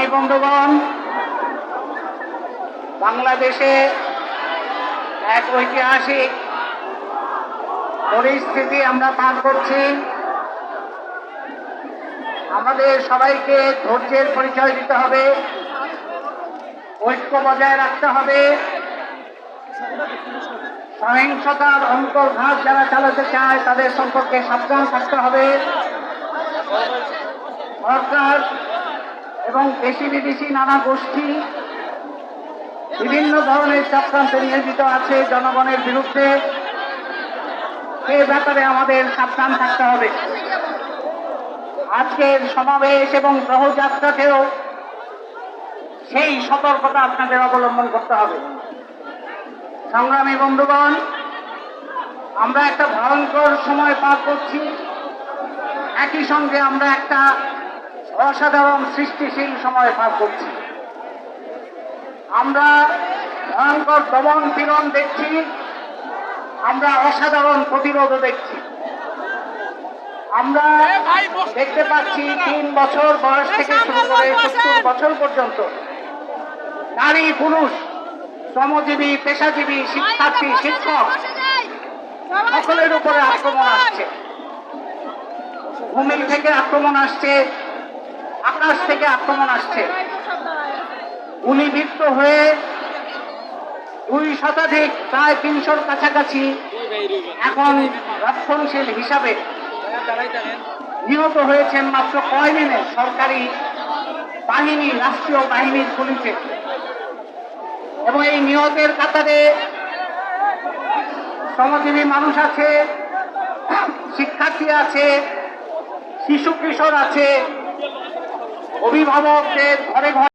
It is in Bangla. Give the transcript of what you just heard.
সংগ্রামী বন্ধুগণ, বাংলাদেশে এক ঐতিহাসিক পরিস্থিতি আমরা পার করছি। আমাদের সবাইকে ধৈর্যের পরিচয় দিতে হবে, ঐক্য বজায় রাখতে হবে। সহিংসতার অন্তর্ঘাত যারা চালাতে চায় তাদের সম্পর্কে সাবধান থাকতে হবে। সরকার এবং দেশি বিদেশি নানা গোষ্ঠী বিভিন্ন ধরনের চক্রান্তে নিয়োজিত আছে জনগণের বিরুদ্ধে। সে ব্যাপারে আমাদের সাবধান থাকতে হবে। আজকের সমাবেশ এবং গ্রহযাত্রাতেও সেই সতর্কতা আপনাদের অবলম্বন করতে হবে। সংগ্রামী বন্ধুগণ, আমরা একটা ভয়ঙ্কর সময় পার করছি। একই সঙ্গে আমরা একটা অসাধারণ সৃষ্টিশীল সময় পার করছি। আমরা ভয়ঙ্কর দমন পীড়ন দেখছি, আমরা অসাধারণ প্রতিরোধও দেখছি। আমরা দেখতে পাচ্ছি 3 বছর বয়স থেকে শুরু করে 70 বছর পর্যন্ত নারী পুরুষ, শ্রমজীবী, পেশাজীবী, শিক্ষার্থী, শিক্ষক সকলের উপরে আক্রমণ আসছে। ভূমি থেকে আক্রমণ আসছে, আকাশ থেকে আক্রমণ আসছে। গুলিবিদ্ধ হয়ে 2 শতাধিক, প্রায় 300-র কাছাকাছি এখন রক্ষণশীল হিসাবে নিহত হয়েছেন মাত্র কয়দিনে সরকারি বাহিনী, রাষ্ট্রীয় বাহিনীর গুলিতে। এবং এই নিহতের কাতারে শ্রমজীবী মানুষ আছে, শিক্ষার্থী আছে, শিশু কিশোর আছে, অভিভাবকদের ঘরে ঘরে